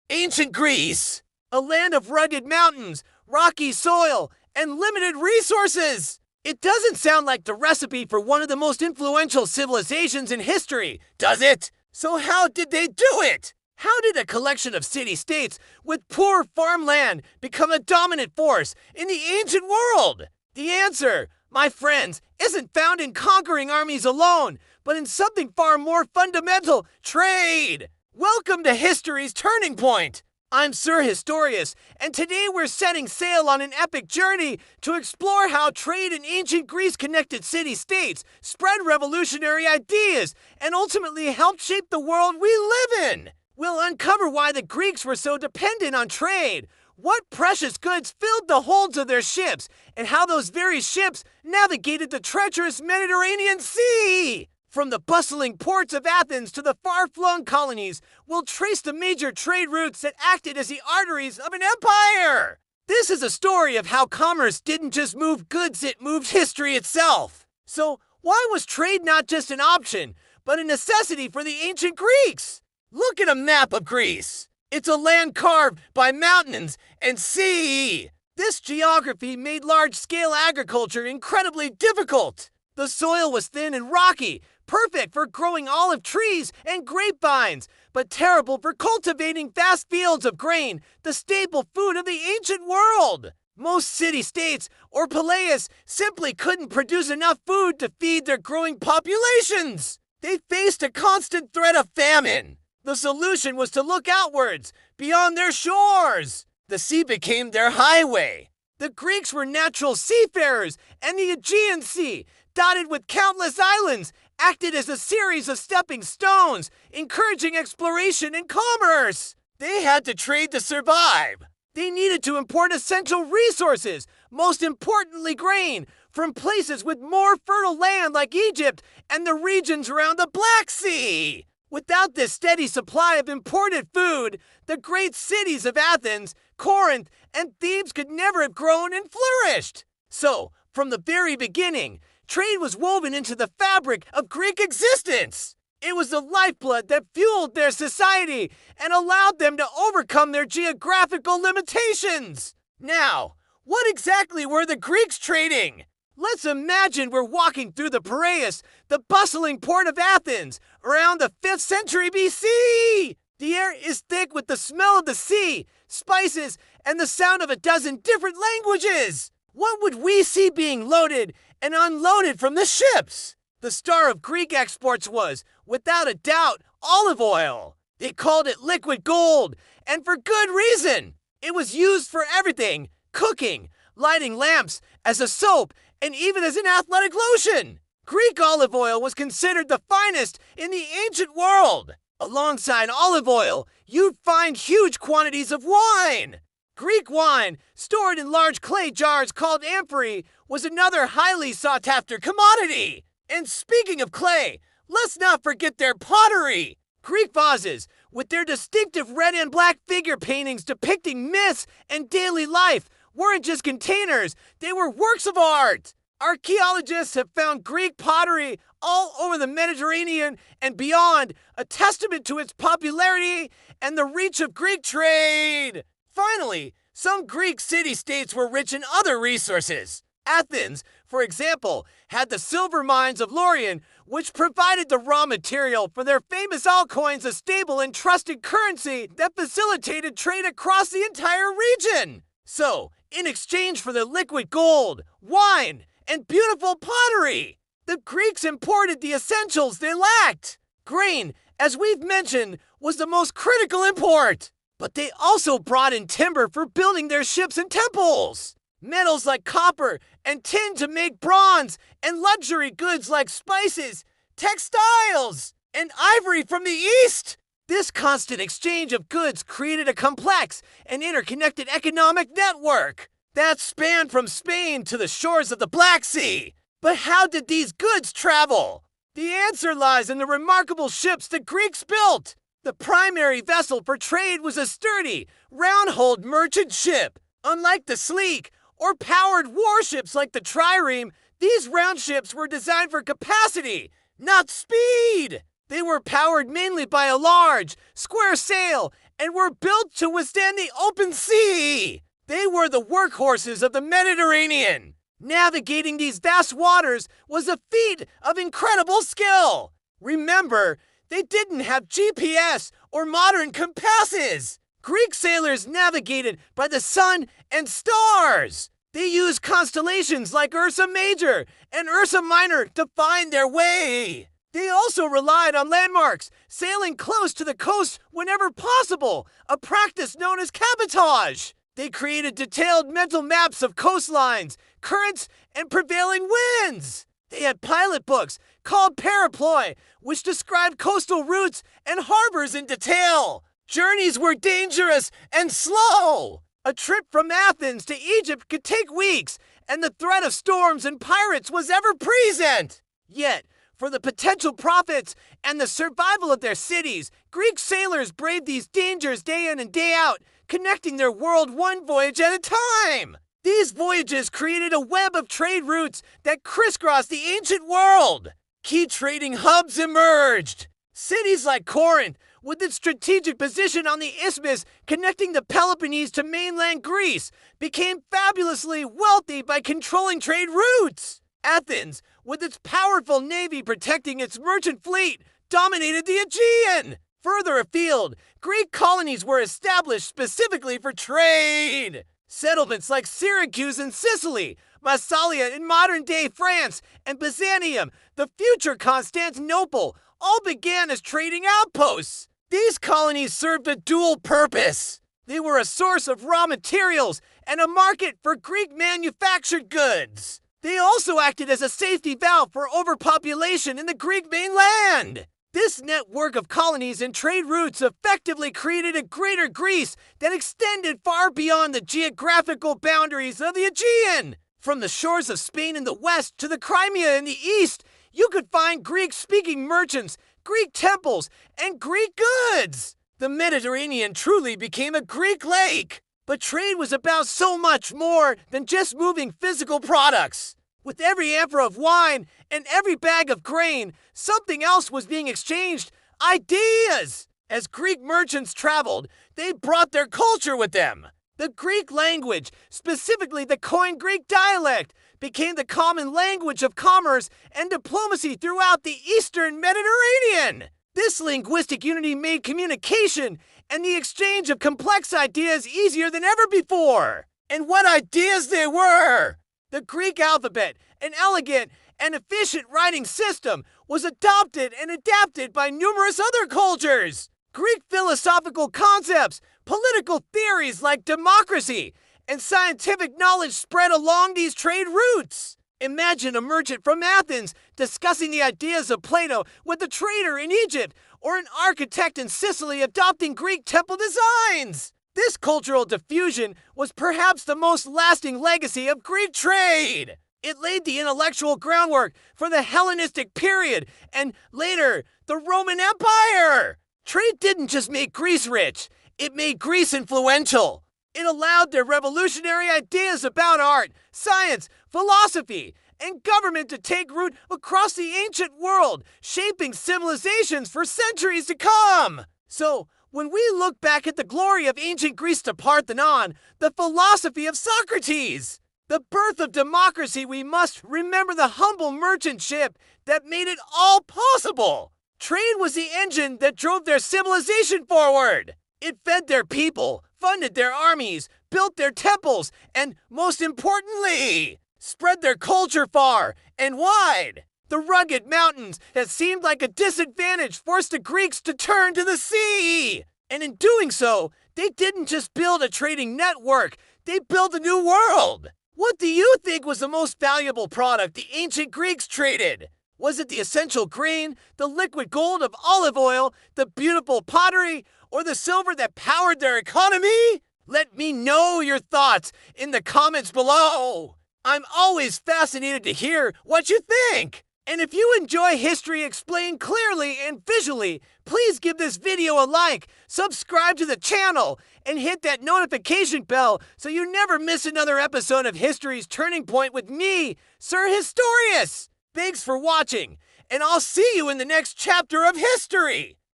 Ancient Greece, a land of rugged mountains, rocky soil, and limited resources. It doesn't sound like the recipe for one of the most influential civilizations in history, does it? So how did they do it? How did a collection of city-states with poor farmland become a dominant force in the ancient world? The answer, my friends, isn't found in conquering armies alone, but in something far more fundamental: trade. Welcome to history's turning point. I'm Sir Historious, and today we're setting sail on an epic journey to explore how trade in ancient Greece connected city-states, spread revolutionary ideas, and ultimately helped shape the world we live in. We'll uncover why the Greeks were so dependent on trade, what precious goods filled the holds of their ships, and how those very ships navigated the treacherous Mediterranean Sea. From the bustling ports of Athens to the far-flung colonies, we'll trace the major trade routes that acted as the arteries of an empire. This is a story of how commerce didn't just move goods, it moved history itself. So, why was trade not just an option, but a necessity for the ancient Greeks? Look at a map of Greece. It's a land carved by mountains and sea. This geography made large-scale agriculture incredibly difficult. The soil was thin and rocky, perfect for growing olive trees and grapevines, but terrible for cultivating vast fields of grain, the staple food of the ancient world. Most city-states or palaeas simply couldn't produce enough food to feed their growing populations. They faced a constant threat of famine. The solution was to look outwards, beyond their shores. The sea became their highway. The Greeks were natural seafarers, and the Aegean Sea, dotted with countless islands, acted as a series of stepping stones, encouraging exploration and commerce. They had to trade to survive. They needed to import essential resources, most importantly grain, from places with more fertile land like Egypt and the regions around the Black Sea. Without this steady supply of imported food, the great cities of Athens, Corinth, and Thebes could never have grown and flourished. So, from the very beginning, trade was woven into the fabric of Greek existence. It was the lifeblood that fueled their society and allowed them to overcome their geographical limitations. Now, what exactly were the Greeks trading? Let's imagine we're walking through the Piraeus, the bustling port of Athens, around the 5th century BC. The air is thick with the smell of the sea, spices, and the sound of a dozen different languages. What would we see being loaded and unloaded from the ships? The star of Greek exports was, without a doubt, olive oil. They called it liquid gold, and for good reason. It was used for everything: cooking, lighting lamps, as a soap, and even as an athletic lotion. Greek olive oil was considered the finest in the ancient world. Alongside olive oil, you'd find huge quantities of wine. Greek wine, stored in large clay jars called amphorae, was another highly sought-after commodity. And speaking of clay, let's not forget their pottery. Greek vases, with their distinctive red and black figure paintings depicting myths and daily life, weren't just containers, they were works of art. Archaeologists have found Greek pottery all over the Mediterranean and beyond, a testament to its popularity and the reach of Greek trade. Finally, some Greek city-states were rich in other resources. Athens, for example, had the silver mines of Laurion, which provided the raw material for their famous altcoins, a stable and trusted currency that facilitated trade across the entire region. So, in exchange for the liquid gold, wine, and beautiful pottery, the Greeks imported the essentials they lacked. Grain, as we've mentioned, was the most critical import. But they also brought in timber for building their ships and temples, metals like copper and tin to make bronze, and luxury goods like spices, textiles, and ivory from the East. This constant exchange of goods created a complex and interconnected economic network that spanned from Spain to the shores of the Black Sea. But how did these goods travel? The answer lies in the remarkable ships the Greeks built. The primary vessel for trade was a sturdy, round-hulled merchant ship. Unlike the sleek or powered warships like the trireme, these round ships were designed for capacity, not speed. They were powered mainly by a large, square sail and were built to withstand the open sea. They were the workhorses of the Mediterranean. Navigating these vast waters was a feat of incredible skill. Remember, they didn't have GPS or modern compasses. Greek sailors navigated by the sun and stars. They used constellations like Ursa Major and Ursa Minor to find their way. They also relied on landmarks, sailing close to the coast whenever possible, a practice known as cabotage. They created detailed mental maps of coastlines, currents, and prevailing winds. They had pilot books called periploi, which described coastal routes and harbors in detail. Journeys were dangerous and slow. A trip from Athens to Egypt could take weeks, and the threat of storms and pirates was ever present. Yet, for the potential profits and the survival of their cities, Greek sailors braved these dangers day in and day out, connecting their world one voyage at a time. These voyages created a web of trade routes that crisscrossed the ancient world. Key trading hubs emerged. Cities like Corinth, with its strategic position on the isthmus connecting the Peloponnese to mainland Greece, became fabulously wealthy by controlling trade routes. Athens, with its powerful navy protecting its merchant fleet, dominated the Aegean. Further afield, Greek colonies were established specifically for trade. Settlements like Syracuse in Sicily, Massalia in modern-day France, and Byzantium, the future Constantinople, all began as trading outposts. These colonies served a dual purpose. They were a source of raw materials and a market for Greek manufactured goods. They also acted as a safety valve for overpopulation in the Greek mainland. This network of colonies and trade routes effectively created a greater Greece that extended far beyond the geographical boundaries of the Aegean. From the shores of Spain in the west to the Crimea in the east, you could find Greek-speaking merchants, Greek temples, and Greek goods. The Mediterranean truly became a Greek lake. But trade was about so much more than just moving physical products. With every amphora of wine and every bag of grain, something else was being exchanged: ideas. As Greek merchants traveled, they brought their culture with them. The Greek language, specifically the Koine Greek dialect, became the common language of commerce and diplomacy throughout the Eastern Mediterranean. This linguistic unity made communication and the exchange of complex ideas easier than ever before. And what ideas they were! The Greek alphabet, an elegant and efficient writing system, was adopted and adapted by numerous other cultures. Greek philosophical concepts, political theories like democracy, and scientific knowledge spread along these trade routes. Imagine a merchant from Athens discussing the ideas of Plato with a trader in Egypt, or an architect in Sicily adopting Greek temple designs. This cultural diffusion was perhaps the most lasting legacy of Greek trade. It laid the intellectual groundwork for the Hellenistic period and later the Roman Empire. Trade didn't just make Greece rich, it made Greece influential. It allowed their revolutionary ideas about art, science, philosophy, and government to take root across the ancient world, shaping civilizations for centuries to come. So, when we look back at the glory of ancient Greece to Parthenon, the philosophy of Socrates, the birth of democracy, we must remember the humble merchant ship that made it all possible. Trade was the engine that drove their civilization forward. It fed their people, funded their armies, built their temples, and, most importantly, spread their culture far and wide. The rugged mountains that seemed like a disadvantage forced the Greeks to turn to the sea. And in doing so, they didn't just build a trading network, they built a new world. What do you think was the most valuable product the ancient Greeks traded? Was it the essential grain, the liquid gold of olive oil, the beautiful pottery, or the silver that powered their economy? Let me know your thoughts in the comments below. I'm always fascinated to hear what you think. And if you enjoy history explained clearly and visually, please give this video a like, subscribe to the channel, and hit that notification bell so you never miss another episode of History's Turning Point with me, Sir Historious. Thanks for watching, and I'll see you in the next chapter of history.